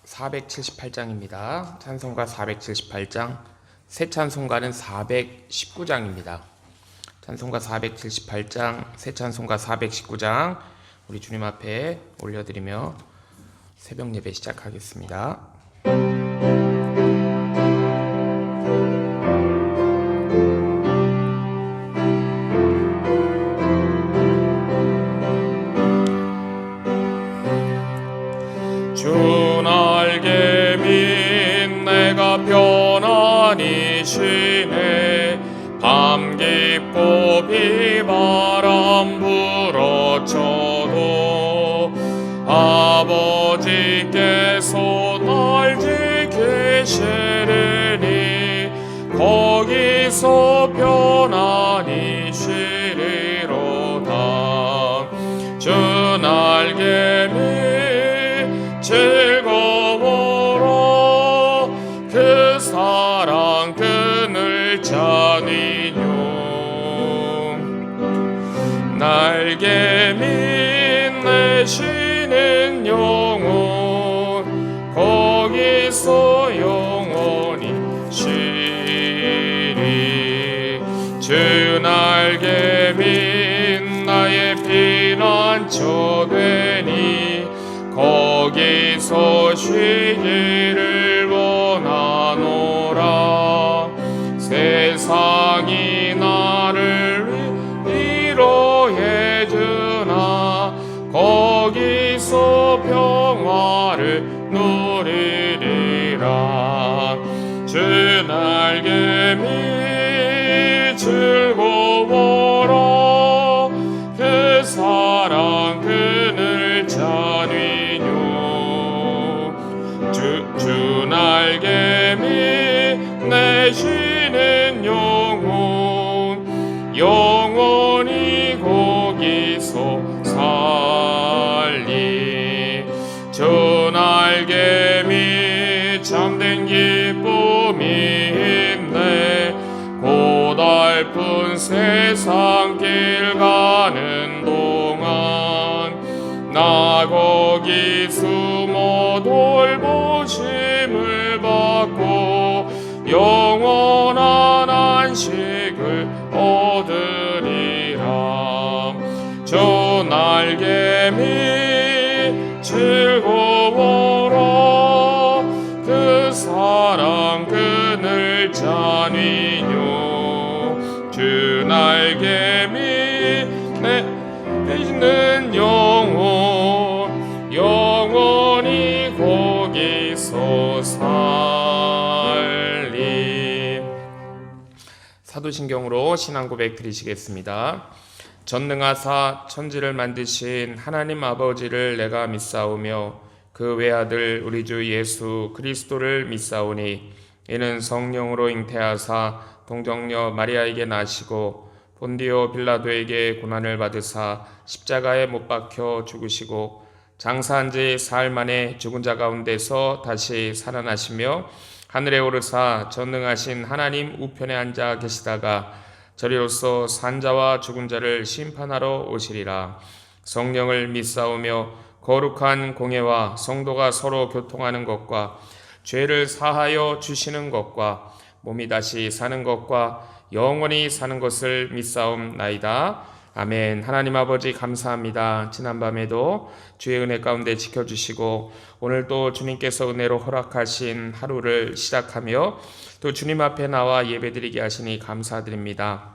478장입니다. 찬송가 478장, 새 찬송가는 419장입니다. 찬송가 478장, 새 찬송가 419장 우리 주님 앞에 올려드리며 새벽 예배 시작하겠습니다. 주 날개민 내가 편안히 쉬네. 밤 깊고 비바람 불어쳐도 아버지께서 날 지키시리니 거기서 편안히 쉬리로다. 주 날개민 즐거워라. 그 사랑 끈을 짜니뇨. 날개 빛내시는 영혼 거기서 영원히 쉬리. 주 날개 빛 나의 피난처 되니 거기서 쉬기를 원하노라. 세상이 나를 위로해 주나 거기서 평화를 누리리라. 주 날개 밑 즐거워라. 그 사랑 끈을 짜니. 주 날개 빛내시는 영혼 영원히 거기서 살리. 주 날개 밑 참된 기쁨이 있네. 고달픈 세상 길 가는 동안 나 거기 숨어 돌보심을 받고 영원한 안식을 얻으리라. 주 날개 밑 즐거워라. 그 사랑 끈을 짜니뇨. 주 날개 빛내시는 영혼 영원히 거기서 살리. 사도신경으로 신앙고백 드리시겠습니다. 전능하사 천지를 만드신 하나님 아버지를 내가 믿사오며 그 외아들 우리 주 예수 그리스도를 믿사오니 이는 성령으로 잉태하사 동정녀 마리아에게 나시고 본디오 빌라도에게 고난을 받으사 십자가에 못 박혀 죽으시고 장사한 지 사흘 만에 죽은 자 가운데서 다시 살아나시며 하늘에 오르사 전능하신 하나님 우편에 앉아 계시다가 저리로서 산자와 죽은 자를 심판하러 오시리라. 성령을 믿사오며 거룩한 공예와 성도가 서로 교통하는 것과 죄를 사하여 주시는 것과 몸이 다시 사는 것과 영원히 사는 것을 믿사옵나이다. 아멘. 하나님 아버지 감사합니다. 지난밤에도 주의 은혜 가운데 지켜주시고 오늘 또 주님께서 은혜로 허락하신 하루를 시작하며 또 주님 앞에 나와 예배드리게 하시니 감사드립니다.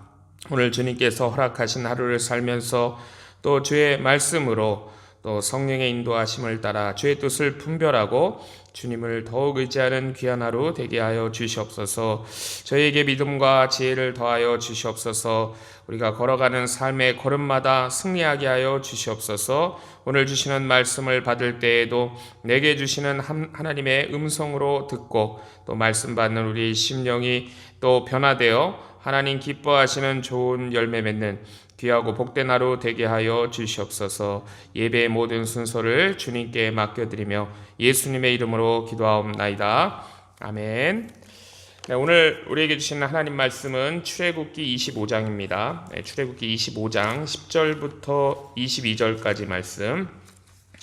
오늘 주님께서 허락하신 하루를 살면서 또 주의 말씀으로 또 성령의 인도하심을 따라 주의 뜻을 분별하고 주님을 더욱 의지하는 귀한 하루 되게 하여 주시옵소서. 저희에게 믿음과 지혜를 더하여 주시옵소서. 우리가 걸어가는 삶의 걸음마다 승리하게 하여 주시옵소서. 오늘 주시는 말씀을 받을 때에도 내게 주시는 하나님의 음성으로 듣고 또 말씀 받는 우리 심령이 또 변화되어 하나님 기뻐하시는 좋은 열매 맺는 귀하고 복된 하루 되게 하여 주시옵소서. 예배의 모든 순서를 주님께 맡겨드리며 예수님의 이름으로 기도하옵나이다. 아멘. 네, 오늘 우리에게 주시는 하나님 말씀은 출애굽기 25장입니다. 네, 출애굽기 25장 10절부터 22절까지 말씀.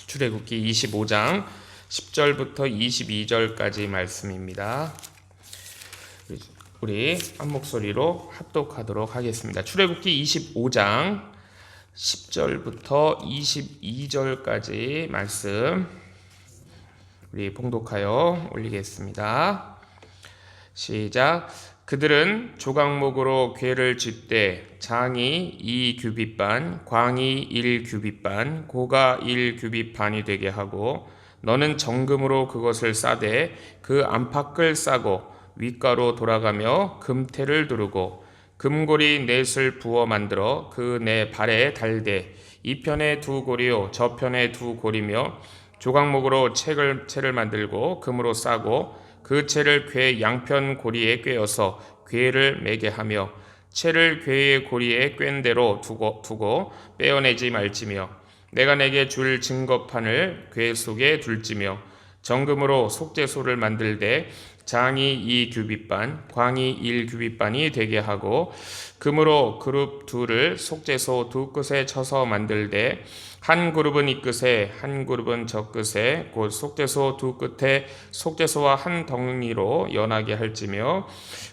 출애굽기 25장 10절부터 22절까지 말씀입니다. 우리 한 목소리로 합독하도록 하겠습니다. 출애굽기 25장 10절부터 22절까지 말씀 우리 봉독하여 올리겠습니다. 시작. 그들은 조각목으로 궤를 짓되 장이 2규빗반, 광이 1규빗반, 고가 1규빗반이 되게 하고 너는 정금으로 그것을 싸되 그 안팎을 싸고 윗가로 돌아가며 금태를 두르고 금고리 넷을 부어 만들어 그 네 발에 달되 이편에 두 고리요 저편에 두 고리며 조각목으로 채를 만들고 금으로 싸고 그 채를 궤 양편 고리에 꿰어서 궤를 매게 하며 채를 궤의 고리에 꿰은 대로 두고 빼어내지 말지며 내가 내게 줄 증거판을 궤 속에 둘지며 정금으로 속죄소를 만들되 장이 2규빗반, 광이 1규빗반이 되게 하고 금으로 그룹 둘을 속죄소 두 끝에 쳐서 만들되 한 그룹은 이 끝에 한 그룹은 저 끝에 곧 속죄소 두 끝에 속죄소와 한 덩이로 연하게 할지며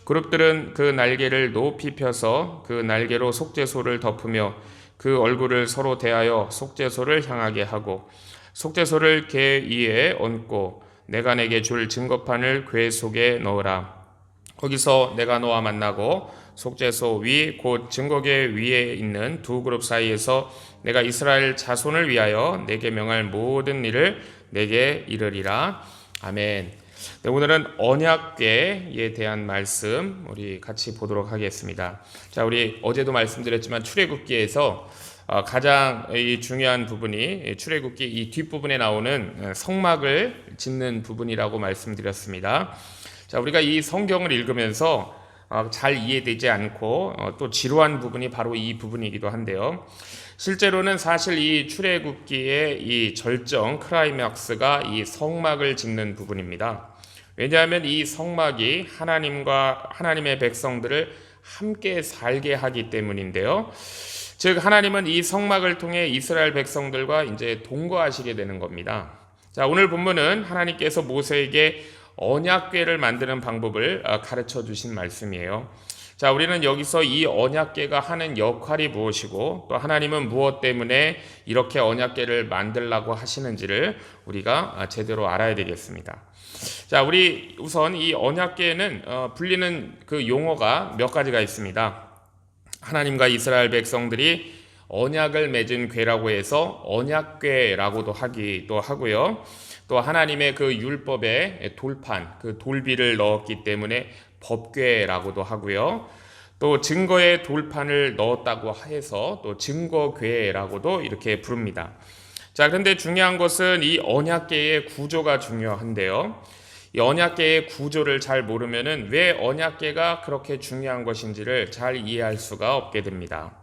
그룹들은 그 날개를 높이 펴서 그 날개로 속죄소를 덮으며 그 얼굴을 서로 대하여 속죄소를 향하게 하고 속죄소를 궤 위에 얹고 내가 내게 줄 증거판을 궤 속에 넣으라. 거기서 내가 너와 만나고 속죄소 위 곧 증거궤 위에 있는 두 그룹 사이에서 내가 이스라엘 자손을 위하여 내게 명할 모든 일을 내게 이르리라. 아멘. 네, 오늘은 언약궤에 대한 말씀 우리 같이 보도록 하겠습니다. 자, 우리 어제도 말씀드렸지만 출애굽기에서 가장 중요한 부분이 출애굽기 이 뒷부분에 나오는 성막을 짓는 부분이라고 말씀드렸습니다. 자, 우리가 이 성경을 읽으면서 잘 이해되지 않고 또 지루한 부분이 바로 이 부분이기도 한데요. 실제로는 사실 이 출애굽기의 이 절정 클라이맥스가 이 성막을 짓는 부분입니다. 왜냐하면 이 성막이 하나님과 하나님의 백성들을 함께 살게 하기 때문인데요. 즉 하나님은 이 성막을 통해 이스라엘 백성들과 이제 동거하시게 되는 겁니다. 자, 오늘 본문은 하나님께서 모세에게 언약궤를 만드는 방법을 가르쳐 주신 말씀이에요. 자, 우리는 여기서 이 언약궤가 하는 역할이 무엇이고 또 하나님은 무엇 때문에 이렇게 언약궤를 만들라고 하시는지를 우리가 제대로 알아야 되겠습니다. 자, 우리 우선 이 언약궤는 불리는 그 용어가 몇 가지가 있습니다. 하나님과 이스라엘 백성들이 언약을 맺은 궤라고 해서 언약궤라고도 하기도 하고요. 또 하나님의 그 율법의 돌판, 그 돌비를 넣었기 때문에 법궤라고도 하고요. 또 증거의 돌판을 넣었다고 해서 또 증거궤라고도 이렇게 부릅니다. 자, 그런데 중요한 것은 이 언약궤의 구조가 중요한데요. 이 언약궤의 구조를 잘 모르면은 왜 언약궤가 그렇게 중요한 것인지를 잘 이해할 수가 없게 됩니다.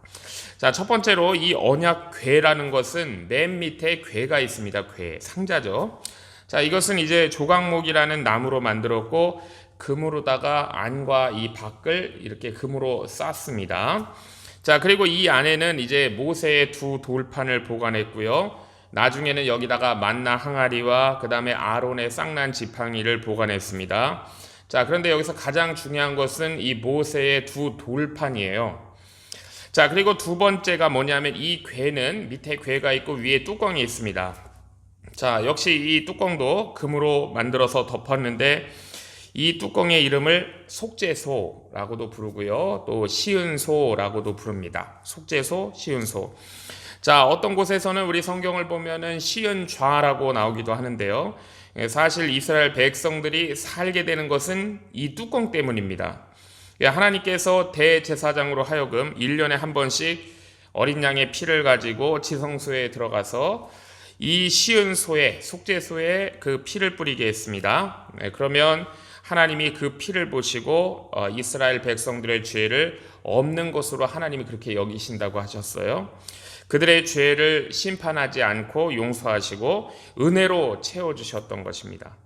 자, 첫 번째로 이 언약궤라는 것은 맨 밑에 궤가 있습니다. 궤, 상자죠. 자, 이것은 이제 조각목이라는 나무로 만들었고 금으로다가 안과 이 밖을 이렇게 금으로 쌌습니다. 자, 그리고 이 안에는 이제 모세의 두 돌판을 보관했고요. 나중에는 여기다가 만나 항아리와 그 다음에 아론의 쌍난 지팡이를 보관했습니다. 자, 그런데 여기서 가장 중요한 것은 이 모세의 두 돌판이에요. 자, 그리고 두 번째가 뭐냐면 이 궤는 밑에 궤가 있고 위에 뚜껑이 있습니다. 자, 역시 이 뚜껑도 금으로 만들어서 덮었는데 이 뚜껑의 이름을 속죄소라고도 부르고요. 또 시은소라고도 부릅니다. 속죄소, 시은소. 자, 어떤 곳에서는 우리 성경을 보면은 시은좌라고 나오기도 하는데요. 사실 이스라엘 백성들이 살게 되는 것은 이 뚜껑 때문입니다. 하나님께서 대제사장으로 하여금 1년에 한 번씩 어린 양의 피를 가지고 지성소에 들어가서 이 시은소에, 속죄소에 그 피를 뿌리게 했습니다. 그러면 하나님이 그 피를 보시고 이스라엘 백성들의 죄를 없는 것으로 하나님이 그렇게 여기신다고 하셨어요. 그들의 죄를 심판하지 않고 용서하시고 은혜로 채워주셨던 것입니다.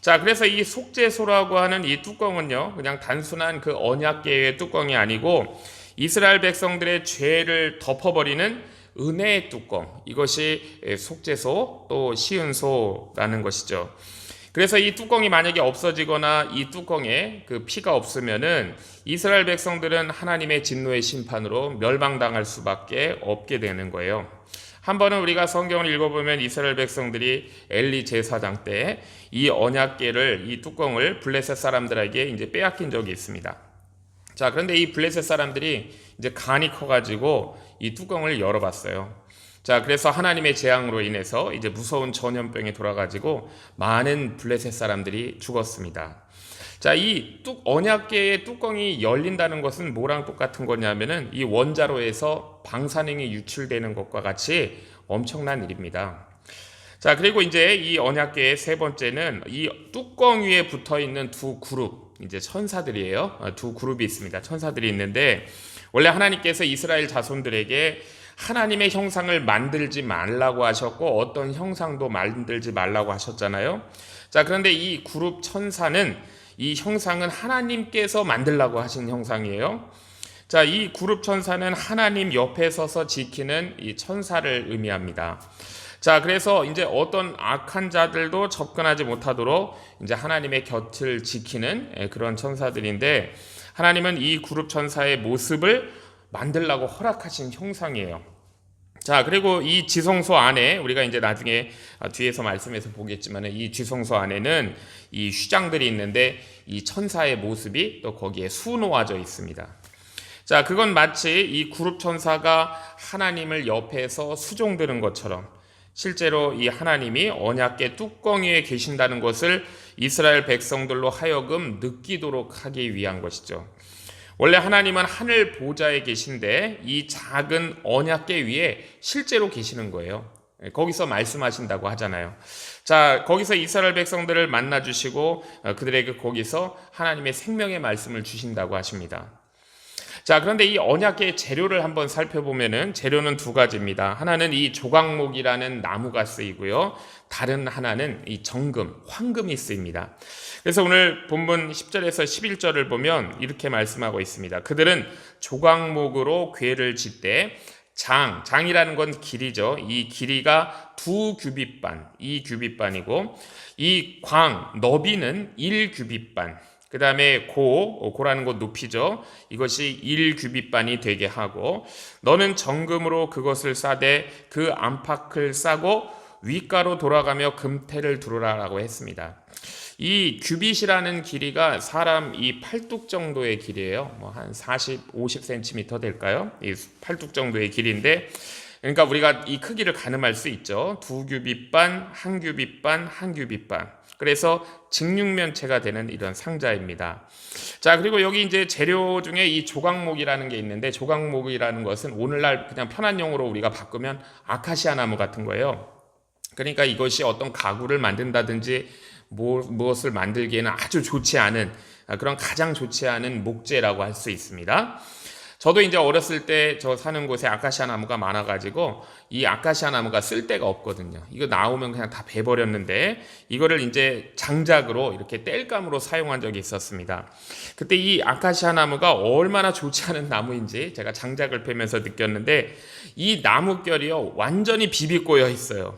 자, 그래서 이 속죄소라고 하는 이 뚜껑은요, 그냥 단순한 그 언약궤의 뚜껑이 아니고 이스라엘 백성들의 죄를 덮어버리는 은혜의 뚜껑, 이것이 속죄소 또 시은소라는 것이죠. 그래서 이 뚜껑이 만약에 없어지거나 이 뚜껑에 그 피가 없으면은 이스라엘 백성들은 하나님의 진노의 심판으로 멸망당할 수밖에 없게 되는 거예요. 한 번은 우리가 성경을 읽어보면 이스라엘 백성들이 엘리 제사장 때 이 언약궤를, 이 뚜껑을 블레셋 사람들에게 이제 빼앗긴 적이 있습니다. 자, 그런데 이 블레셋 사람들이 이제 간이 커가지고 이 뚜껑을 열어봤어요. 자, 그래서 하나님의 재앙으로 인해서 이제 무서운 전염병에 돌아가지고 많은 블레셋 사람들이 죽었습니다. 자, 이 언약궤의 뚜껑이 열린다는 것은 뭐랑 똑같은 거냐면은 이 원자로에서 방사능이 유출되는 것과 같이 엄청난 일입니다. 자, 그리고 이제 이 언약궤의 세 번째는 이 뚜껑 위에 붙어 있는 두 그룹, 이제 천사들이에요. 두 그룹이 있습니다. 천사들이 있는데 원래 하나님께서 이스라엘 자손들에게 하나님의 형상을 만들지 말라고 하셨고 어떤 형상도 만들지 말라고 하셨잖아요. 자, 그런데 이 그룹 천사는 이 형상은 하나님께서 만들라고 하신 형상이에요. 자, 이 그룹 천사는 하나님 옆에 서서 지키는 이 천사를 의미합니다. 자, 그래서 이제 어떤 악한 자들도 접근하지 못하도록 이제 하나님의 곁을 지키는 그런 천사들인데 하나님은 이 그룹 천사의 모습을 만들라고 허락하신 형상이에요. 자, 그리고 이 지성소 안에 우리가 이제 나중에 뒤에서 말씀해서 보겠지만 이 지성소 안에는 이 휘장들이 있는데 이 천사의 모습이 또 거기에 수놓아져 있습니다. 자, 그건 마치 이 그룹 천사가 하나님을 옆에서 수종드는 것처럼 실제로 이 하나님이 언약궤 뚜껑 위에 계신다는 것을 이스라엘 백성들로 하여금 느끼도록 하기 위한 것이죠. 원래 하나님은 하늘 보좌에 계신데 이 작은 언약궤 위에 실제로 계시는 거예요. 거기서 말씀하신다고 하잖아요. 자, 거기서 이스라엘 백성들을 만나주시고 그들에게 거기서 하나님의 생명의 말씀을 주신다고 하십니다. 자, 그런데 이 언약궤의 재료를 한번 살펴보면은 재료는 두 가지입니다. 하나는 이 조각목이라는 나무가 쓰이고요. 다른 하나는 이 정금, 황금이 쓰입니다. 그래서 오늘 본문 10절에서 11절을 보면 이렇게 말씀하고 있습니다. 그들은 조각목으로 궤를 짓되 장이라는 건 길이죠. 이 길이가 2규빗반, 2규빗반이고 이 너비는 1규빗반. 그 다음에 고라는 건 높이죠. 이것이 1규빗반이 되게 하고 너는 정금으로 그것을 싸되 그 안팎을 싸고 윗가로 돌아가며 금태를 두르라라고 했습니다. 이 규빗이라는 길이가 사람 이 팔뚝 정도의 길이에요. 뭐 한 50cm 될까요? 이 팔뚝 정도의 길인데 그러니까 우리가 이 크기를 가늠할 수 있죠. 2규빗반, 1규빗반, 1규빗반. 그래서 직육면체가 되는 이런 상자입니다. 자, 그리고 여기 이제 재료 중에 이 조각목이라는 게 있는데 조각목이라는 것은 오늘날 그냥 편한 용어로 우리가 바꾸면 아카시아 나무 같은 거예요. 그러니까 이것이 어떤 가구를 만든다든지 무엇을 만들기에는 아주 좋지 않은 그런 가장 좋지 않은 목재라고 할 수 있습니다. 저도 이제 어렸을 때 저 사는 곳에 아카시아 나무가 많아가지고 이 아카시아 나무가 쓸 데가 없거든요. 이거 나오면 그냥 다 베버렸는데 이거를 이제 장작으로 이렇게 땔감으로 사용한 적이 있었습니다. 그때 이 아카시아 나무가 얼마나 좋지 않은 나무인지 제가 장작을 패면서 느꼈는데 이 나뭇결이요 완전히 비비꼬여 있어요.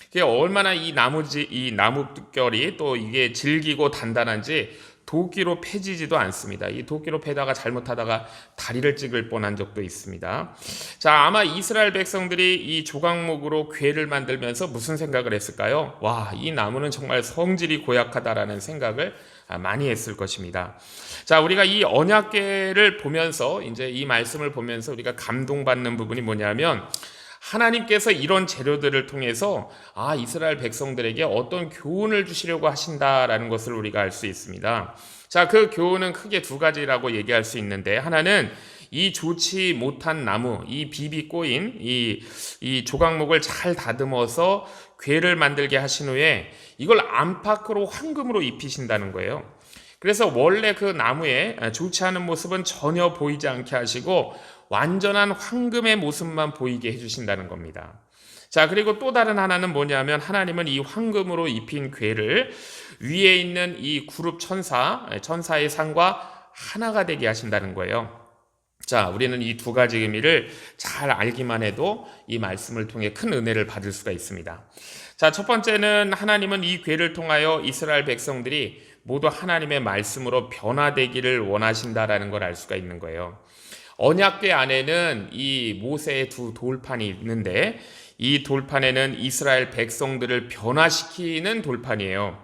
그게 얼마나 이 나뭇결이 또 이게 질기고 단단한지 도끼로 패지지도 않습니다. 이 도끼로 패다가 잘못하다가 다리를 찍을 뻔한 적도 있습니다. 자, 아마 이스라엘 백성들이 이 조각목으로 궤를 만들면서 무슨 생각을 했을까요? 와, 이 나무는 정말 성질이 고약하다라는 생각을 많이 했을 것입니다. 자, 우리가 이 언약궤를 보면서 이제 이 말씀을 보면서 우리가 감동받는 부분이 뭐냐면 하나님께서 이런 재료들을 통해서 이스라엘 백성들에게 어떤 교훈을 주시려고 하신다라는 것을 우리가 알 수 있습니다. 자, 그 교훈은 크게 두 가지라고 얘기할 수 있는데 하나는 이 좋지 못한 나무, 이 비비 꼬인 이 조각목을 잘 다듬어서 궤를 만들게 하신 후에 이걸 안팎으로 황금으로 입히신다는 거예요. 그래서 원래 그 나무의 좋지 않은 모습은 전혀 보이지 않게 하시고 완전한 황금의 모습만 보이게 해주신다는 겁니다. 자, 그리고 또 다른 하나는 뭐냐면 하나님은 이 황금으로 입힌 궤를 위에 있는 이 그룹 천사의 상과 하나가 되게 하신다는 거예요. 자, 우리는 이 두 가지 의미를 잘 알기만 해도 이 말씀을 통해 큰 은혜를 받을 수가 있습니다. 자, 첫 번째는 하나님은 이 궤를 통하여 이스라엘 백성들이 모두 하나님의 말씀으로 변화되기를 원하신다라는 걸 알 수가 있는 거예요. 언약궤 안에는 이 모세의 두 돌판이 있는데 이 돌판에는 이스라엘 백성들을 변화시키는 돌판이에요.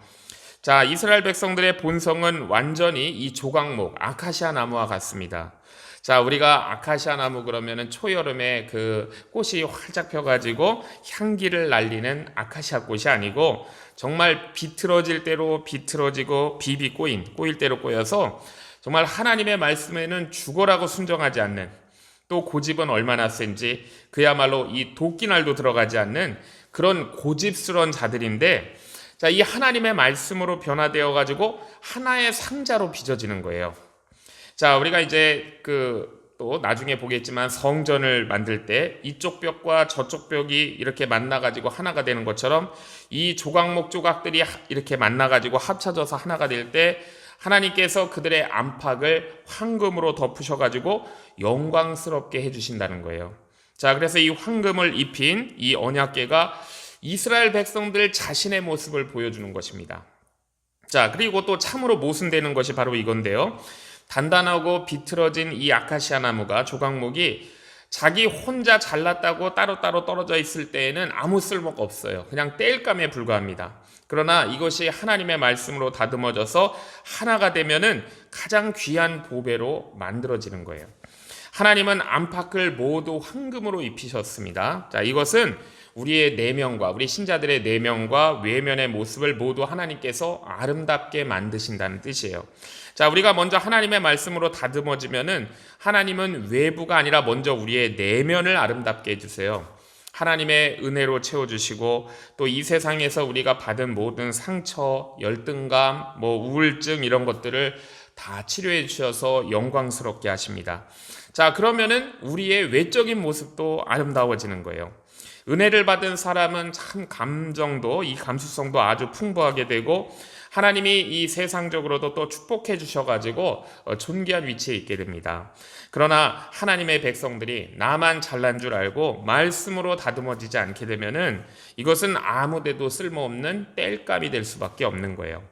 자, 이스라엘 백성들의 본성은 완전히 이 조각목, 아카시아 나무와 같습니다. 자, 우리가 아카시아 나무 그러면은 초여름에 그 꽃이 활짝 펴가지고 향기를 날리는 아카시아 꽃이 아니고 정말 비틀어질 대로 비틀어지고 비비 꼬일 대로 꼬여서 정말 하나님의 말씀에는 죽어라고 순종하지 않는, 또 고집은 얼마나 센지 그야말로 이 도끼날도 들어가지 않는 그런 고집스러운 자들인데, 자, 이 하나님의 말씀으로 변화되어 가지고 하나의 상자로 빚어지는 거예요. 자, 우리가 이제 또 나중에 보겠지만 성전을 만들 때 이쪽 벽과 저쪽 벽이 이렇게 만나가지고 하나가 되는 것처럼 이 조각목 조각들이 이렇게 만나가지고 합쳐져서 하나가 될 때 하나님께서 그들의 안팎을 황금으로 덮으셔가지고 영광스럽게 해주신다는 거예요. 자, 그래서 이 황금을 입힌 이 언약궤가 이스라엘 백성들 자신의 모습을 보여주는 것입니다. 자, 그리고 또 참으로 모순되는 것이 바로 이건데요. 단단하고 비틀어진 이 아카시아 나무가, 조각목이 자기 혼자 잘났다고 따로따로 떨어져 있을 때에는 아무 쓸모가 없어요. 그냥 땔감에 불과합니다. 그러나 이것이 하나님의 말씀으로 다듬어져서 하나가 되면은 가장 귀한 보배로 만들어지는 거예요. 하나님은 안팎을 모두 황금으로 입히셨습니다. 자, 이것은 우리의 내면과, 우리 신자들의 내면과 외면의 모습을 모두 하나님께서 아름답게 만드신다는 뜻이에요. 자, 우리가 먼저 하나님의 말씀으로 다듬어지면은 하나님은 외부가 아니라 먼저 우리의 내면을 아름답게 해주세요. 하나님의 은혜로 채워주시고 또 이 세상에서 우리가 받은 모든 상처, 열등감, 우울증 이런 것들을 다 치료해 주셔서 영광스럽게 하십니다. 자, 그러면은 우리의 외적인 모습도 아름다워지는 거예요. 은혜를 받은 사람은 참 이 감수성도 아주 풍부하게 되고 하나님이 이 세상적으로도 또 축복해 주셔가지고 존귀한 위치에 있게 됩니다. 그러나 하나님의 백성들이 나만 잘난 줄 알고 말씀으로 다듬어지지 않게 되면은 이것은 아무데도 쓸모없는 땔감이 될 수밖에 없는 거예요.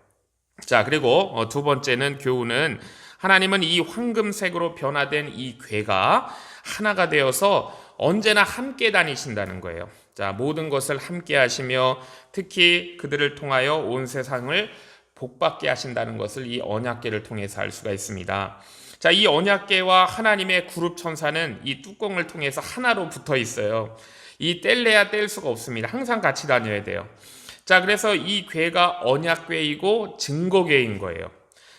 자, 그리고 두 번째는 교훈은 하나님은 이 황금색으로 변화된 이 궤가 하나가 되어서 언제나 함께 다니신다는 거예요. 자, 모든 것을 함께 하시며 특히 그들을 통하여 온 세상을 복받게 하신다는 것을 이 언약궤를 통해서 알 수가 있습니다. 자, 이 언약궤와 하나님의 그룹 천사는 이 뚜껑을 통해서 하나로 붙어 있어요. 이 뗄래야 뗄 수가 없습니다. 항상 같이 다녀야 돼요. 자, 그래서 이 궤가 언약궤이고 증거궤인 거예요.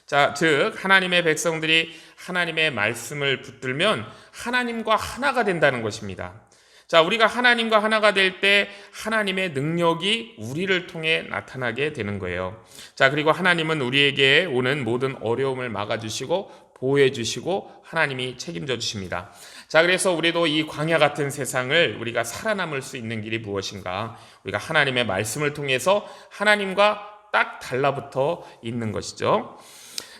자, 즉 하나님의 백성들이 하나님의 말씀을 붙들면 하나님과 하나가 된다는 것입니다. 자, 우리가 하나님과 하나가 될 때 하나님의 능력이 우리를 통해 나타나게 되는 거예요. 자, 그리고 하나님은 우리에게 오는 모든 어려움을 막아주시고 보호해 주시고 하나님이 책임져 주십니다. 자, 그래서 우리도 이 광야 같은 세상을 우리가 살아남을 수 있는 길이 무엇인가? 우리가 하나님의 말씀을 통해서 하나님과 딱 달라붙어 있는 것이죠.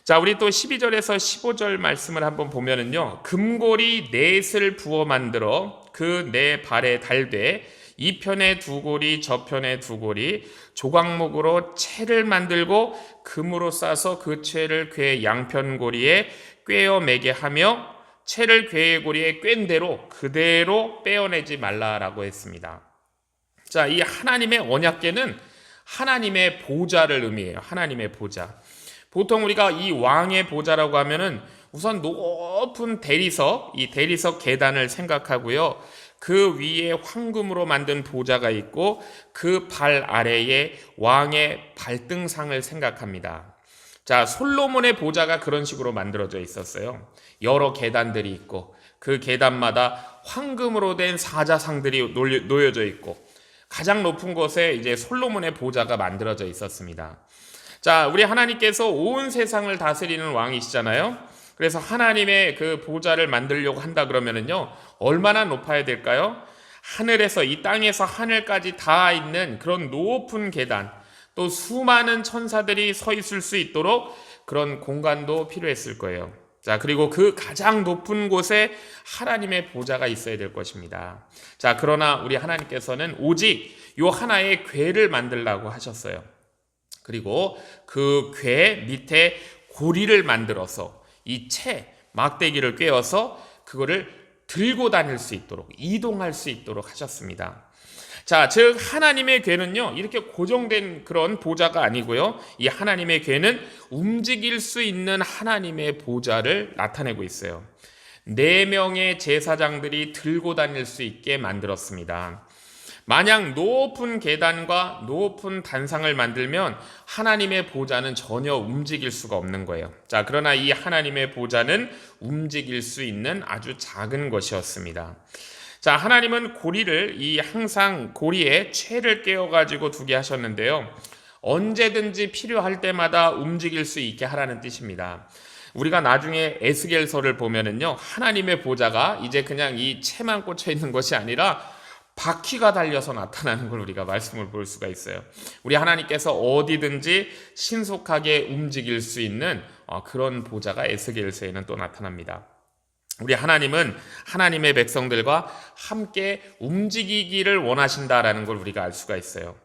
자, 우리 또 12절에서 15절 말씀을 한번 보면은요, 금고리 넷을 부어 만들어 그 네 발에 달되 이 편에 두 고리 저편에 두 고리 조각목으로 채를 만들고 금으로 싸서 그 채를 궤 양편 고리에 꿰어 매게 하며 채를 궤의 고리에 꿰은 대로 그대로 빼어내지 말라라고 했습니다. 자, 이 하나님의 언약궤는 하나님의 보좌를 의미해요. 하나님의 보좌. 보통 우리가 이 왕의 보좌라고 하면은 우선 높은 대리석, 이 대리석 계단을 생각하고요. 그 위에 황금으로 만든 보좌가 있고 그 발 아래에 왕의 발등상을 생각합니다. 자, 솔로몬의 보좌가 그런 식으로 만들어져 있었어요. 여러 계단들이 있고 그 계단마다 황금으로 된 사자상들이 놓여져 있고 가장 높은 곳에 이제 솔로몬의 보좌가 만들어져 있었습니다. 자, 우리 하나님께서 온 세상을 다스리는 왕이시잖아요. 그래서 하나님의 그 보좌를 만들려고 한다 그러면은요, 얼마나 높아야 될까요? 하늘에서 이 땅에서 하늘까지 다 있는 그런 높은 계단, 또 수많은 천사들이 서 있을 수 있도록 그런 공간도 필요했을 거예요. 자, 그리고 그 가장 높은 곳에 하나님의 보좌가 있어야 될 것입니다. 자, 그러나 우리 하나님께서는 오직 요 하나의 궤를 만들라고 하셨어요. 그리고 그 궤 밑에 고리를 만들어서 이 막대기를 꿰어서 그거를 들고 다닐 수 있도록, 이동할 수 있도록 하셨습니다. 자, 즉 하나님의 궤는요, 이렇게 고정된 그런 보좌가 아니고요, 이 하나님의 궤는 움직일 수 있는 하나님의 보좌를 나타내고 있어요. 4명의 제사장들이 들고 다닐 수 있게 만들었습니다. 만약 높은 계단과 높은 단상을 만들면 하나님의 보좌는 전혀 움직일 수가 없는 거예요. 자, 그러나 이 하나님의 보좌는 움직일 수 있는 아주 작은 것이었습니다. 자, 하나님은 고리를 항상 고리에 채를 깨어가지고 두게 하셨는데요. 언제든지 필요할 때마다 움직일 수 있게 하라는 뜻입니다. 우리가 나중에 에스겔서를 보면은요, 하나님의 보좌가 이제 그냥 이 채만 꽂혀 있는 것이 아니라 바퀴가 달려서 나타나는 걸 우리가 말씀을 볼 수가 있어요. 우리 하나님께서 어디든지 신속하게 움직일 수 있는 그런 보좌가 에스겔서에는 또 나타납니다. 우리 하나님은 하나님의 백성들과 함께 움직이기를 원하신다라는 걸 우리가 알 수가 있어요.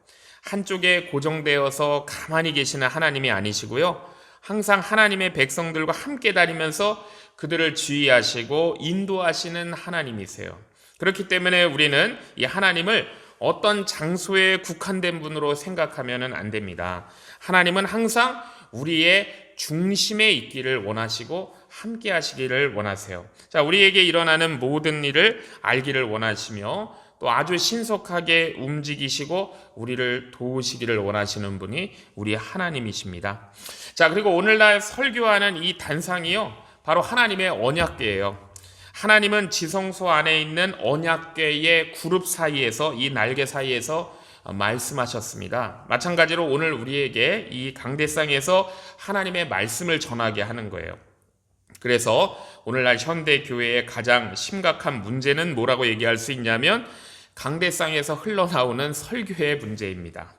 한쪽에 고정되어서 가만히 계시는 하나님이 아니시고요, 항상 하나님의 백성들과 함께 다니면서 그들을 지휘하시고 인도하시는 하나님이세요. 그렇기 때문에 우리는 이 하나님을 어떤 장소에 국한된 분으로 생각하면 안 됩니다. 하나님은 항상 우리의 중심에 있기를 원하시고 함께 하시기를 원하세요. 자, 우리에게 일어나는 모든 일을 알기를 원하시며 또 아주 신속하게 움직이시고 우리를 도우시기를 원하시는 분이 우리 하나님이십니다. 자, 그리고 오늘날 설교하는 이 단상이요, 바로 하나님의 언약궤예요. 하나님은 지성소 안에 있는 언약궤의 그룹 사이에서, 이 날개 사이에서 말씀하셨습니다. 마찬가지로 오늘 우리에게 이 강대상에서 하나님의 말씀을 전하게 하는 거예요. 그래서 오늘날 현대 교회의 가장 심각한 문제는 뭐라고 얘기할 수 있냐면 강대상에서 흘러나오는 설교의 문제입니다.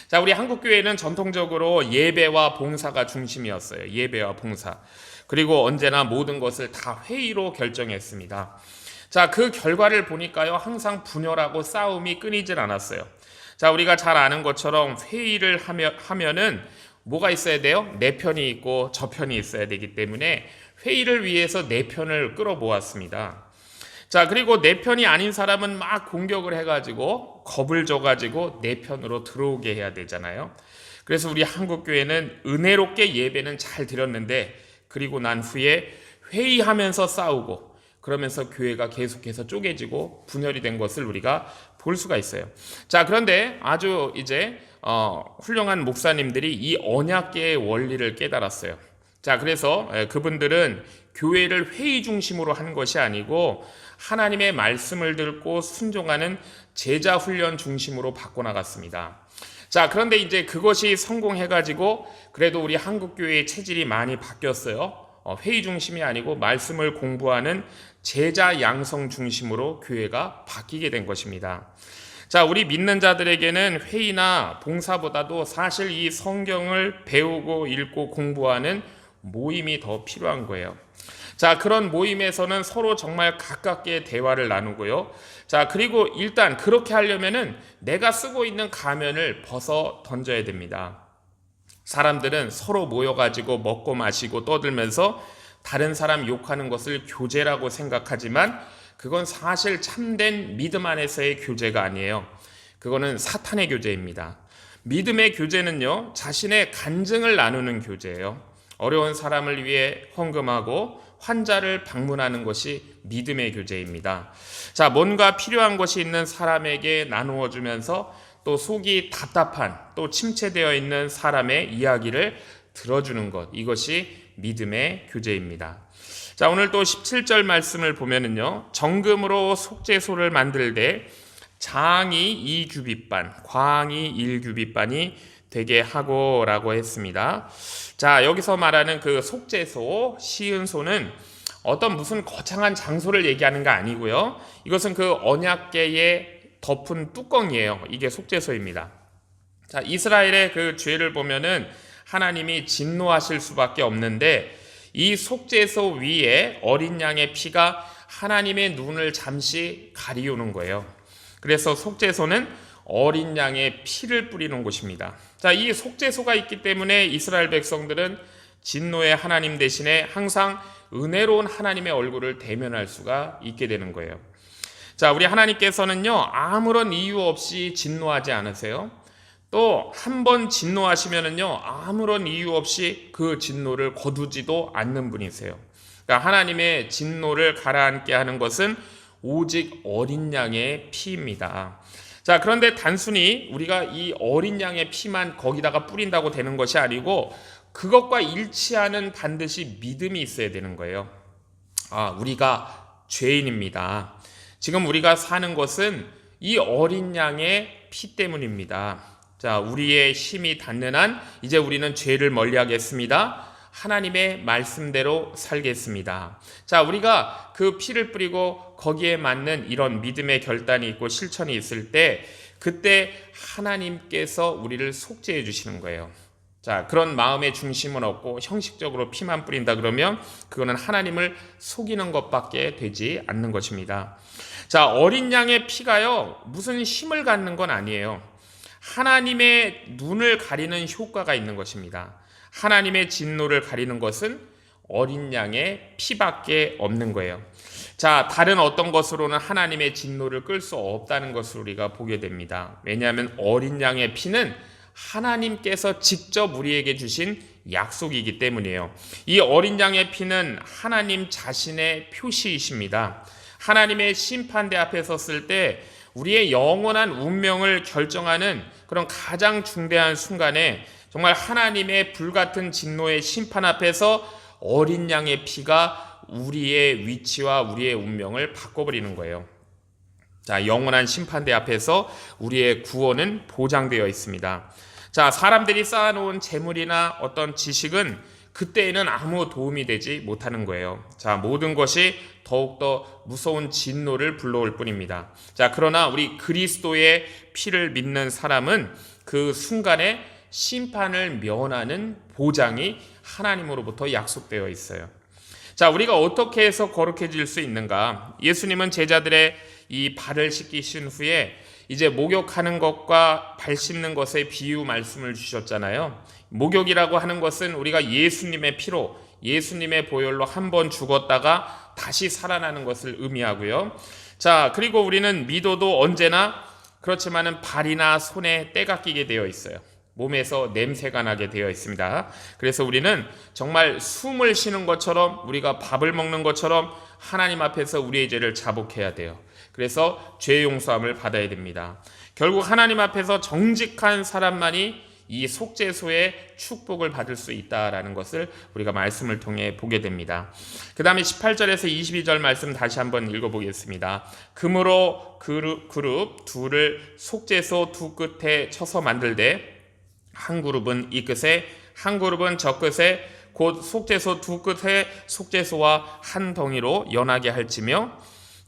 자, 우리 한국교회는 전통적으로 예배와 봉사가 중심이었어요. 예배와 봉사. 그리고 언제나 모든 것을 다 회의로 결정했습니다. 자, 그 결과를 보니까요, 항상 분열하고 싸움이 끊이질 않았어요. 자, 우리가 잘 아는 것처럼 회의를 하면은 뭐가 있어야 돼요? 내 편이 있고 저 편이 있어야 되기 때문에 회의를 위해서 내 편을 끌어모았습니다. 자, 그리고 내 편이 아닌 사람은 막 공격을 해가지고 겁을 줘가지고 내 편으로 들어오게 해야 되잖아요. 그래서 우리 한국교회는 은혜롭게 예배는 잘 드렸는데 그리고 난 후에 회의하면서 싸우고 그러면서 교회가 계속해서 쪼개지고 분열이 된 것을 우리가 볼 수가 있어요. 자, 그런데 아주 이제 훌륭한 목사님들이 이 언약궤의 원리를 깨달았어요. 자, 그래서 그분들은 교회를 회의 중심으로 한 것이 아니고 하나님의 말씀을 듣고 순종하는 제자 훈련 중심으로 바꿔나갔습니다. 자, 그런데 이제 그것이 성공해가지고 그래도 우리 한국교회의 체질이 많이 바뀌었어요. 회의 중심이 아니고 말씀을 공부하는 제자 양성 중심으로 교회가 바뀌게 된 것입니다. 자, 우리 믿는 자들에게는 회의나 봉사보다도 사실 이 성경을 배우고 읽고 공부하는 모임이 더 필요한 거예요. 자, 그런 모임에서는 서로 정말 가깝게 대화를 나누고요. 자, 그리고 일단 그렇게 하려면은 내가 쓰고 있는 가면을 벗어 던져야 됩니다. 사람들은 서로 모여가지고 먹고 마시고 떠들면서 다른 사람 욕하는 것을 교제라고 생각하지만 그건 사실 참된 믿음 안에서의 교제가 아니에요. 그거는 사탄의 교제입니다. 믿음의 교제는요, 자신의 간증을 나누는 교제예요. 어려운 사람을 위해 헌금하고 환자를 방문하는 것이 믿음의 교제입니다. 자, 뭔가 필요한 것이 있는 사람에게 나누어 주면서 또 속이 답답한 또 침체되어 있는 사람의 이야기를 들어주는 것, 이것이 믿음의 교제입니다. 자, 오늘 또 17절 말씀을 보면은요, 정금으로 속죄소를 만들되 장이 2규빗반, 광이 1규빗반이 되게 하고라고 했습니다. 자, 여기서 말하는 그 속죄소, 시은소는 어떤 무슨 거창한 장소를 얘기하는 거 아니고요. 이것은 그 언약궤에 덮은 뚜껑이에요. 이게 속죄소입니다. 자, 이스라엘의 그 죄를 보면은 하나님이 진노하실 수밖에 없는데 이 속죄소 위에 어린 양의 피가 하나님의 눈을 잠시 가리우는 거예요. 그래서 속죄소는 어린 양의 피를 뿌리는 곳입니다. 자, 이 속죄소가 있기 때문에 이스라엘 백성들은 진노의 하나님 대신에 항상 은혜로운 하나님의 얼굴을 대면할 수가 있게 되는 거예요. 자, 우리 하나님께서는요, 아무런 이유 없이 진노하지 않으세요. 또 한 번 진노하시면은요, 아무런 이유 없이 그 진노를 거두지도 않는 분이세요. 그러니까 하나님의 진노를 가라앉게 하는 것은 오직 어린 양의 피입니다. 자, 그런데 단순히 우리가 이 어린 양의 피만 거기다가 뿌린다고 되는 것이 아니고 그것과 일치하는 반드시 믿음이 있어야 되는 거예요. 우리가 죄인입니다. 지금 우리가 사는 것은 이 어린 양의 피 때문입니다. 자, 우리의 힘이 닿는 한 이제 우리는 죄를 멀리하겠습니다. 하나님의 말씀대로 살겠습니다. 자, 우리가 그 피를 뿌리고 거기에 맞는 이런 믿음의 결단이 있고 실천이 있을 때 그때 하나님께서 우리를 속죄해 주시는 거예요. 자, 그런 마음의 중심은 없고 형식적으로 피만 뿌린다 그러면 그거는 하나님을 속이는 것밖에 되지 않는 것입니다. 자, 어린 양의 피가요, 무슨 힘을 갖는 건 아니에요. 하나님의 눈을 가리는 효과가 있는 것입니다. 하나님의 진노를 가리는 것은 어린 양의 피밖에 없는 거예요. 자, 다른 어떤 것으로는 하나님의 진노를 끌 수 없다는 것을 우리가 보게 됩니다. 왜냐하면 어린 양의 피는 하나님께서 직접 우리에게 주신 약속이기 때문이에요. 이 어린 양의 피는 하나님 자신의 표시이십니다. 하나님의 심판대 앞에 섰을 때 우리의 영원한 운명을 결정하는 그런 가장 중대한 순간에 정말 하나님의 불같은 진노의 심판 앞에서 어린 양의 피가 우리의 위치와 우리의 운명을 바꿔버리는 거예요. 자, 영원한 심판대 앞에서 우리의 구원은 보장되어 있습니다. 자, 사람들이 쌓아놓은 재물이나 어떤 지식은 그때에는 아무 도움이 되지 못하는 거예요. 자, 모든 것이 더욱더 무서운 진노를 불러올 뿐입니다. 자, 그러나 우리 그리스도의 피를 믿는 사람은 그 순간에 심판을 면하는 보장이 하나님으로부터 약속되어 있어요. 자, 우리가 어떻게 해서 거룩해질 수 있는가? 예수님은 제자들의 이 발을 씻기신 후에 이제 목욕하는 것과 발 씻는 것의 비유 말씀을 주셨잖아요. 목욕이라고 하는 것은 우리가 예수님의 피로, 예수님의 보혈로 한 번 죽었다가 다시 살아나는 것을 의미하고요. 자, 그리고 우리는 미도도 언제나 그렇지만은 발이나 손에 때가 끼게 되어 있어요. 몸에서 냄새가 나게 되어 있습니다. 그래서 우리는 정말 숨을 쉬는 것처럼, 우리가 밥을 먹는 것처럼 하나님 앞에서 우리의 죄를 자복해야 돼요. 그래서 죄 용서함을 받아야 됩니다. 결국 하나님 앞에서 정직한 사람만이 이 속죄소의 축복을 받을 수 있다라는 것을 우리가 말씀을 통해 보게 됩니다. 그 다음에 18절에서 22절 말씀 다시 한번 읽어보겠습니다. 금으로 그룹 둘을 속죄소 두 끝에 쳐서 만들되 한 그룹은 이 끝에 한 그룹은 저 끝에 곧 속죄소 두 끝에 속죄소와 한 덩이로 연하게 할지며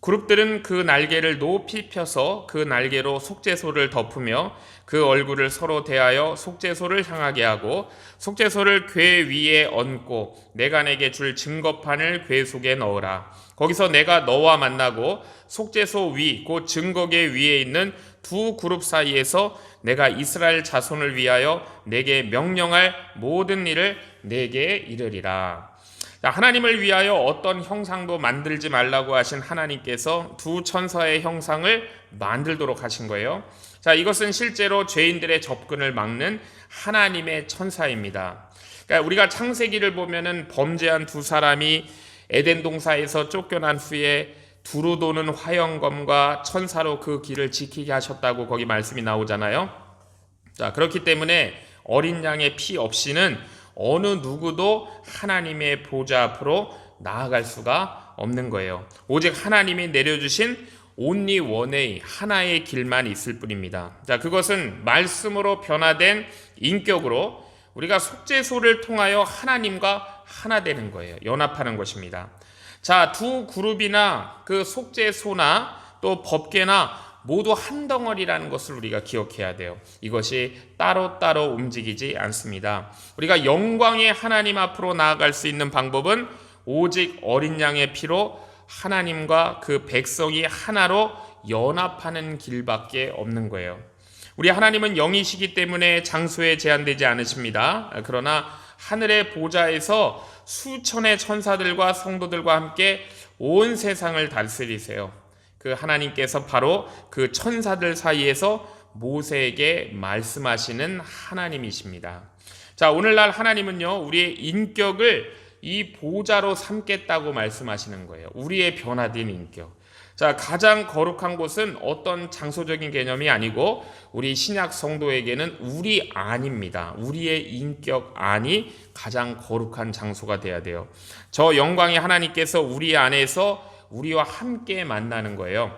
그룹들은 그 날개를 높이 펴서 그 날개로 속죄소를 덮으며 그 얼굴을 서로 대하여 속죄소를 향하게 하고 속죄소를 궤 위에 얹고 내가 내게 줄 증거판을 궤 속에 넣으라. 거기서 내가 너와 만나고 속죄소 위 곧 증거궤 위에 있는 두 그룹 사이에서 내가 이스라엘 자손을 위하여 내게 명령할 모든 일을 내게 이르리라. 하나님을 위하여 어떤 형상도 만들지 말라고 하신 하나님께서 두 천사의 형상을 만들도록 하신 거예요. 자, 이것은 실제로 죄인들의 접근을 막는 하나님의 천사입니다. 그러니까 우리가 창세기를 보면은 범죄한 두 사람이 에덴 동산에서 쫓겨난 후에 두루 도는 화영검과 천사로 그 길을 지키게 하셨다고 거기 말씀이 나오잖아요. 자, 그렇기 때문에 어린 양의 피 없이는 어느 누구도 하나님의 보좌 앞으로 나아갈 수가 없는 거예요. 오직 하나님이 내려주신 only one의 하나의 길만 있을 뿐입니다. 자, 그것은 말씀으로 변화된 인격으로 우리가 속죄소를 통하여 하나님과 하나 되는 거예요. 연합하는 것입니다. 자, 두 그룹이나 그 속죄소나 또 법궤나 모두 한 덩어리라는 것을 우리가 기억해야 돼요. 이것이 따로따로 움직이지 않습니다. 우리가 영광의 하나님 앞으로 나아갈 수 있는 방법은 오직 어린 양의 피로 하나님과 그 백성이 하나로 연합하는 길밖에 없는 거예요. 우리 하나님은 영이시기 때문에 장소에 제한되지 않으십니다. 그러나 하늘의 보좌에서 수천의 천사들과 성도들과 함께 온 세상을 다스리세요. 그 하나님께서 바로 그 천사들 사이에서 모세에게 말씀하시는 하나님이십니다. 자, 오늘날 하나님은요, 우리의 인격을 이 보좌로 삼겠다고 말씀하시는 거예요. 우리의 변화된 인격. 자, 가장 거룩한 곳은 어떤 장소적인 개념이 아니고 우리 신약 성도에게는 우리 안입니다. 우리의 인격 안이 가장 거룩한 장소가 돼야 돼요. 저 영광의 하나님께서 우리 안에서 우리와 함께 만나는 거예요.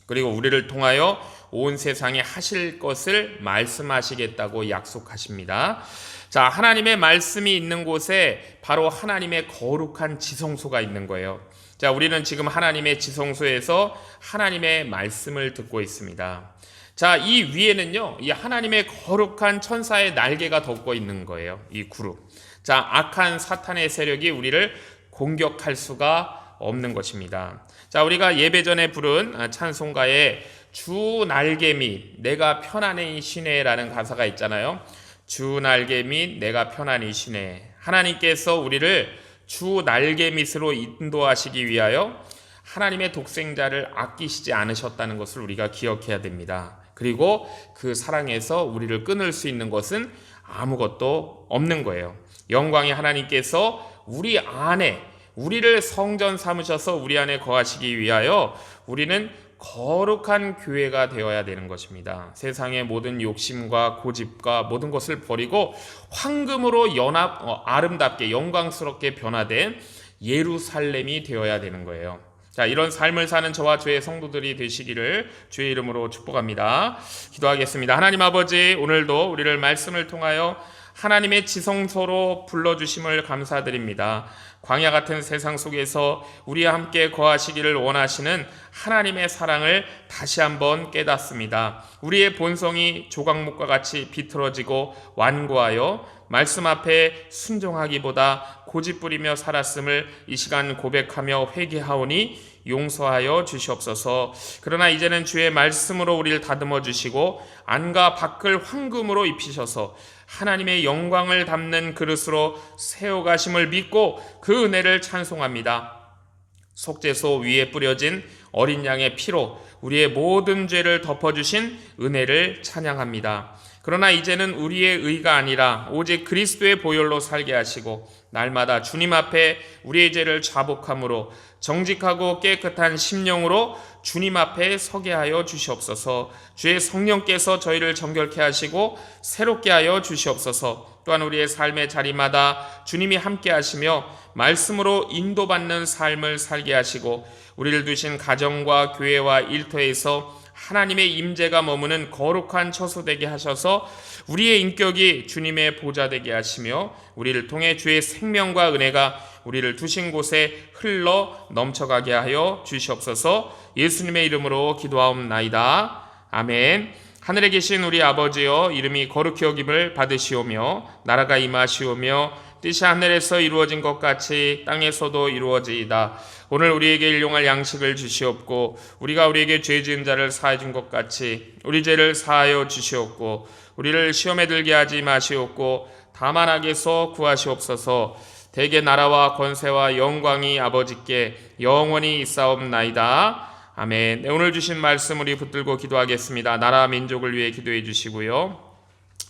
그리고 우리를 통하여 온 세상에 하실 것을 말씀하시겠다고 약속하십니다. 자, 하나님의 말씀이 있는 곳에 바로 하나님의 거룩한 지성소가 있는 거예요. 자, 우리는 지금 하나님의 지성소에서 하나님의 말씀을 듣고 있습니다. 자, 이 위에는요, 이 하나님의 거룩한 천사의 날개가 덮고 있는 거예요. 이 구름. 자, 악한 사탄의 세력이 우리를 공격할 수가 없는 것입니다. 자, 우리가 예배 전에 부른 찬송가에 주 날개 및 내가 편안히 쉬네라는 가사가 있잖아요. 주 날개 및 내가 편안히 쉬네. 하나님께서 우리를 주 날개 밑으로 인도하시기 위하여 하나님의 독생자를 아끼시지 않으셨다는 것을 우리가 기억해야 됩니다. 그리고 그 사랑에서 우리를 끊을 수 있는 것은 아무것도 없는 거예요. 영광의 하나님께서 우리 안에 우리를 성전 삼으셔서 우리 안에 거하시기 위하여 우리는 거룩한 교회가 되어야 되는 것입니다. 세상의 모든 욕심과 고집과 모든 것을 버리고 황금으로 아름답게 영광스럽게 변화된 예루살렘이 되어야 되는 거예요. 자, 이런 삶을 사는 저와 저의 성도들이 되시기를 주의 이름으로 축복합니다. 기도하겠습니다. 하나님 아버지, 오늘도 우리를 말씀을 통하여 하나님의 지성소로 불러주심을 감사드립니다. 광야 같은 세상 속에서 우리와 함께 거하시기를 원하시는 하나님의 사랑을 다시 한번 깨닫습니다. 우리의 본성이 조각목과 같이 비틀어지고 완고하여 말씀 앞에 순종하기보다 고집부리며 살았음을 이 시간 고백하며 회개하오니 용서하여 주시옵소서. 그러나 이제는 주의 말씀으로 우리를 다듬어 주시고 안과 밖을 황금으로 입히셔서 하나님의 영광을 담는 그릇으로 세워가심을 믿고 그 은혜를 찬송합니다. 속죄소 위에 뿌려진 어린 양의 피로 우리의 모든 죄를 덮어주신 은혜를 찬양합니다. 그러나 이제는 우리의 의가 아니라 오직 그리스도의 보혈로 살게 하시고 날마다 주님 앞에 우리의 죄를 자복함으로 정직하고 깨끗한 심령으로 주님 앞에 서게 하여 주시옵소서. 주의 성령께서 저희를 정결케 하시고 새롭게 하여 주시옵소서. 또한 우리의 삶의 자리마다 주님이 함께 하시며 말씀으로 인도받는 삶을 살게 하시고 우리를 두신 가정과 교회와 일터에서 하나님의 임재가 머무는 거룩한 처소 되게 하셔서 우리의 인격이 주님의 보좌 되게 하시며 우리를 통해 주의 생명과 은혜가 우리를 두신 곳에 흘러 넘쳐가게 하여 주시옵소서. 예수님의 이름으로 기도하옵나이다. 아멘. 하늘에 계신 우리 아버지여, 이름이 거룩히 여김을 받으시오며 나라가 임하시오며 뜻이 하늘에서 이루어진 것 같이 땅에서도 이루어지이다. 오늘 우리에게 일용할 양식을 주시옵고 우리가 우리에게 죄 지은 자를 사해 준 것 같이 우리 죄를 사하여 주시옵고 우리를 시험에 들게 하지 마시옵고 다만 악에서 구하시옵소서. 대개 나라와 권세와 영광이 아버지께 영원히 있사옵나이다. 아멘. 네, 오늘 주신 말씀 우리 붙들고 기도하겠습니다. 나라 민족을 위해 기도해 주시고요.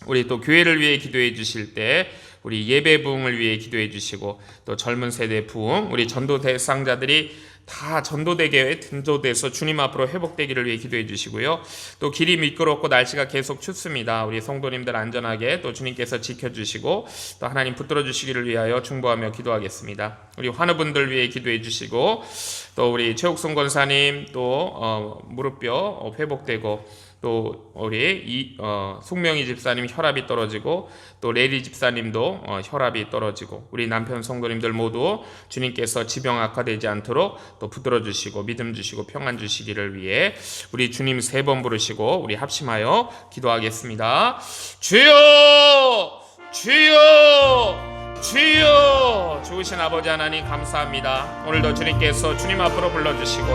우리 또 교회를 위해 기도해 주실 때 우리 예배 부흥을 위해 기도해 주시고 또 젊은 세대 부흥, 우리 전도 대상자들이 다 전도되게 전도돼서 주님 앞으로 회복되기를 위해 기도해 주시고요. 또 길이 미끄럽고 날씨가 계속 춥습니다. 우리 성도님들 안전하게 또 주님께서 지켜주시고 또 하나님 붙들어 주시기를 위하여 중보하며 기도하겠습니다. 우리 환우분들 위해 기도해 주시고 또 우리 최옥순 권사님 또 무릎뼈 회복되고 또 우리 송명희 집사님 혈압이 떨어지고 또 레리 집사님도 혈압이 떨어지고 우리 남편 성도님들 모두 주님께서 지병 악화되지 않도록 또 붙들어 주시고 믿음 주시고 평안 주시기를 위해 우리 주님 3번 부르시고 우리 합심하여 기도하겠습니다. 주여 주여 주여. 좋으신 아버지 하나님 감사합니다. 오늘도 주님께서 주님 앞으로 불러주시고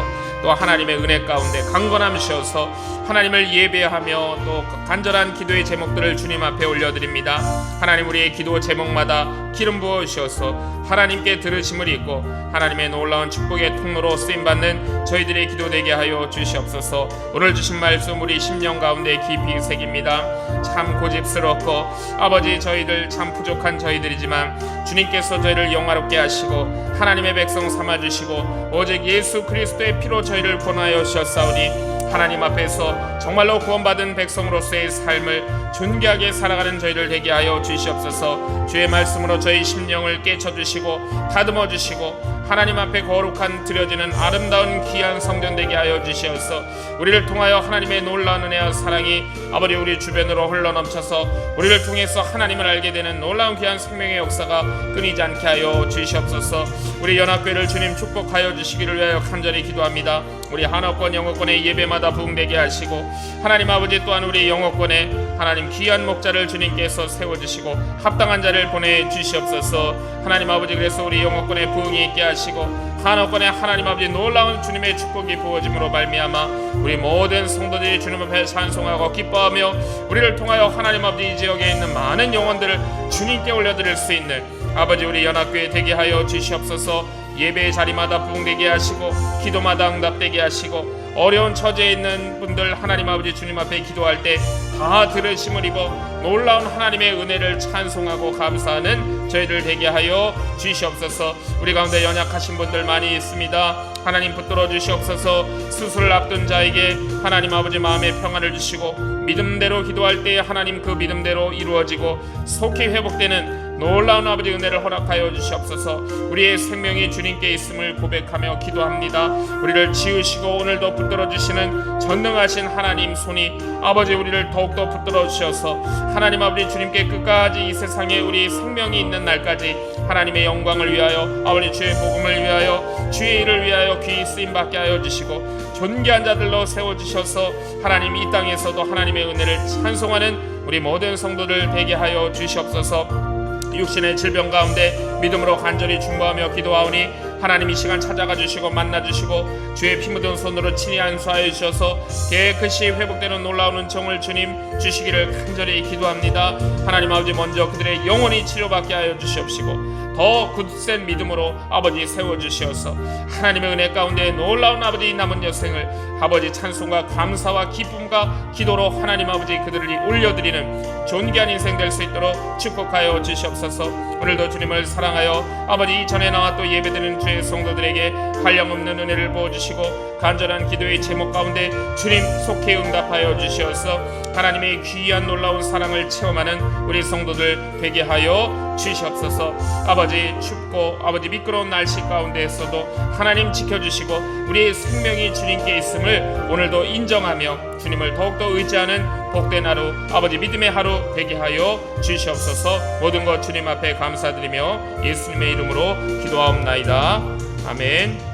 또 하나님의 은혜 가운데 강건함이셔서 하나님을 예배하며 또 간절한 기도의 제목들을 주님 앞에 올려드립니다. 하나님 우리의 기도 제목마다 기름 부어주셔서 하나님께 들으심을 입고 하나님의 놀라운 축복의 통로로 쓰임받는 저희들의 기도 되게 하여 주시옵소서. 오늘 주신 말씀 우리 심령 가운데 깊이 새깁니다. 참 고집스럽고 아버지 저희들 참 부족한 저희들이지만 주님께서 저희를 영화롭게 하시고 하나님의 백성 삼아주시고 오직 예수 그리스도의 피로 저희를 권하여 주셨사오니 하나님 앞에서 정말로 구원받은 백성으로서의 삶을 존귀하게 살아가는 저희를 되게 하여 주시옵소서. 주의 말씀으로 저희 심령을 깨쳐주시고 다듬어주시고 하나님 앞에 거룩한 드려지는 아름다운 귀한 성전 되게 하여 주시옵소서. 우리를 통하여 하나님의 놀라운 은혜와 사랑이 아버지 우리 주변으로 흘러넘쳐서 우리를 통해서 하나님을 알게 되는 놀라운 귀한 생명의 역사가 끊이지 않게 하여 주시옵소서. 우리 연합교회를 주님 축복하여 주시기를 위하여 간절히 기도합니다. 우리 한옥권 영어권의 예배마다 부흥되게 하시고 하나님 아버지 또한 우리 영어권에 하나님 귀한 목자를 주님께서 세워주시고 합당한 자를 보내주시옵소서. 하나님 아버지 그래서 우리 영어권에 부흥이 있게 하시고 한옥권에 하나님 아버지 놀라운 주님의 축복이 부어짐으로 말미암아 우리 모든 성도들이 주님 앞에 찬송하고 기뻐하며 우리를 통하여 하나님 아버지 이 지역에 있는 많은 영혼들을 주님께 올려드릴 수 있는 아버지 우리 연합교회 되게 하여 주시옵소서. 예배의 자리마다 부흥되게 하시고 기도마다 응답되게 하시고 어려운 처지에 있는 분들 하나님 아버지 주님 앞에 기도할 때 다 들으심을 입어 놀라운 하나님의 은혜를 찬송하고 감사하는 저희들 되게 하여 주시옵소서. 우리 가운데 연약하신 분들 많이 있습니다. 하나님 붙들어 주시옵소서. 수술을 앞둔 자에게 하나님 아버지 마음의 평안을 주시고 믿음대로 기도할 때 하나님 그 믿음대로 이루어지고 속히 회복되는 놀라운 아버지 은혜를 허락하여 주시옵소서. 우리의 생명이 주님께 있음을 고백하며 기도합니다. 우리를 지으시고 오늘도 붙들어 주시는 전능하신 하나님 손이 아버지 우리를 더욱더 붙들어 주셔서 하나님 아버지 주님께 끝까지 이 세상에 우리 생명이 있는 날까지 하나님의 영광을 위하여 아버지 주의 복음을 위하여 주의 일을 위하여 귀히 쓰임받게 하여 주시고 존귀한 자들로 세워주셔서 하나님 이 땅에서도 하나님의 은혜를 찬송하는 우리 모든 성도들 되게 하여 주시옵소서. 육신의 질병 가운데 믿음으로 간절히 중보하며 기도하오니 하나님 이 시간 찾아가 주시고 만나 주시고 주의 피 묻은 손으로 친히 안수하여 주셔서 깨끗이 회복되는 놀라운 은총을 주님 주시기를 간절히 기도합니다. 하나님 아버지 먼저 그들의 영혼이 치료받게 하여 주시옵시고 더 굳센 믿음으로 아버지 세워주시어서 하나님의 은혜 가운데 놀라운 아버지 남은 여생을 아버지 찬송과 감사와 기쁨과 기도로 하나님 아버지 그들을 올려드리는 존귀한 인생 될 수 있도록 축복하여 주시옵소서. 오늘도 주님을 사랑하여 아버지 이전에 나와 또 예배드리는 주의 성도들에게 한량없는 은혜를 부어주시고 간절한 기도의 제목 가운데 주님 속히 응답하여 주시어서 하나님의 귀한 놀라운 사랑을 체험하는 우리 성도들 되게 하여 주시옵소서. 아버지 춥고 아버지 미끄러운 날씨 가운데에서도 하나님 지켜주시고 우리의 생명이 주님께 있음을 오늘도 인정하며 주님을 더욱더 의지하는 복된 하루 아버지 믿음의 하루 되게 하여 주시옵소서. 모든 것 주님 앞에 감사드리며 예수님의 이름으로 기도하옵나이다. 아멘.